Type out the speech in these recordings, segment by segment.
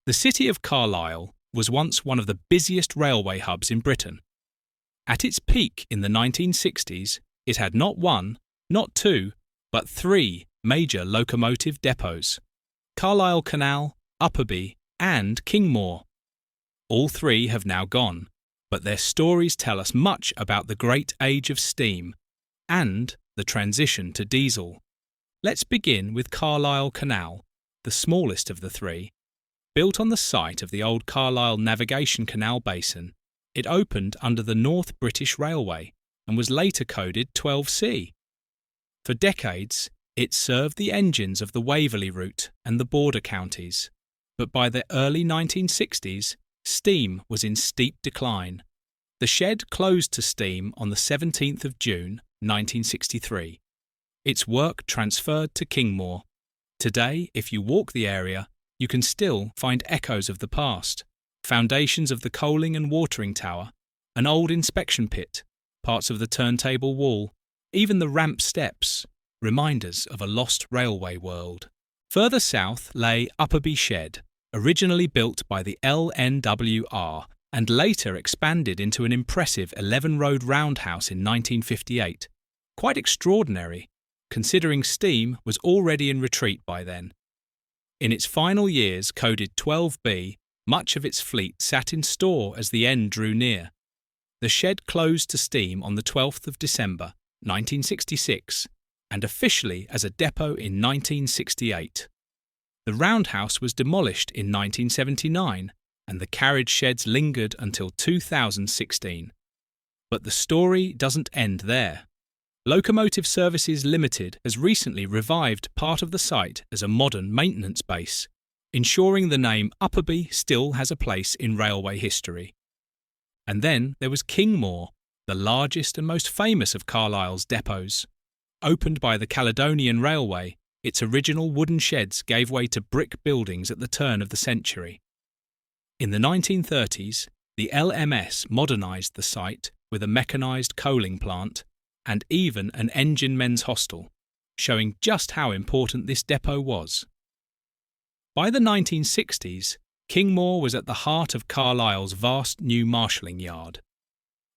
The city of Carlisle was once one of the busiest railway hubs in Britain. At its peak in the 1960s, it had not one, not two, but three major locomotive depots: Carlisle Canal, Upperby, and Kingmoor. All three have now gone, but their stories tell us much about the great age of steam and the transition to diesel. Let's begin with Carlisle Canal, the smallest of the three. Built on the site of the old Carlisle Navigation Canal basin, it opened under the North British Railway and was later coded 12C. For decades, it served the engines of the Waverley route and the border counties, but by the early 1960s, steam was in steep decline. The shed closed to steam on the 17th of June 1963. Its work transferred to Kingmoor. Today, if you walk the area, you can still find echoes of the past: foundations of the coaling and watering tower, an old inspection pit, parts of the turntable wall, even the ramp steps, reminders of a lost railway world. Further south lay Upperby Shed, originally built by the LNWR and later expanded into an impressive 11-road roundhouse in 1958. Quite extraordinary, considering steam was already in retreat by then. In its final years, coded 12B, much of its fleet sat in store as the end drew near. The shed closed to steam on the 12th of December, 1966, and officially as a depot in 1968. The roundhouse was demolished in 1979, and the carriage sheds lingered until 2016. But the story doesn't end there. Locomotive Services Limited has recently revived part of the site as a modern maintenance base, ensuring the name Upperby still has a place in railway history. And then there was Kingmoor, the largest and most famous of Carlisle's depots. Opened by the Caledonian Railway, its original wooden sheds gave way to brick buildings at the turn of the century. In the 1930s, the LMS modernised the site with a mechanised coaling plant and even an engine men's hostel, showing just how important this depot was. By the 1960s, Kingmoor was at the heart of Carlisle's vast new marshalling yard.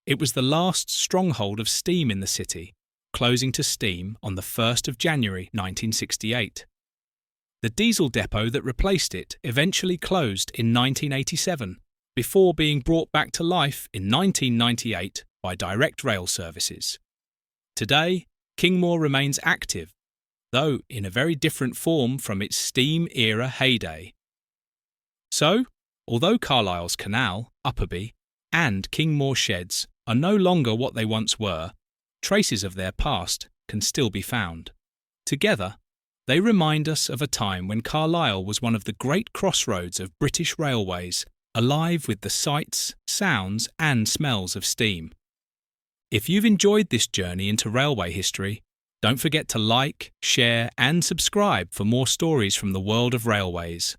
It was the last stronghold of steam in the city, closing to steam on the 1st of January 1968. The diesel depot that replaced it eventually closed in 1987, before being brought back to life in 1998 by direct rail services. Today, Kingmoor remains active, though in a very different form from its steam-era heyday. So, although Carlisle's Canal, Upperby, and Kingmoor sheds are no longer what they once were, traces of their past can still be found. Together, they remind us of a time when Carlisle was one of the great crossroads of British railways, alive with the sights, sounds, and smells of steam. If you've enjoyed this journey into railway history, don't forget to like, share, and subscribe for more stories from the world of railways.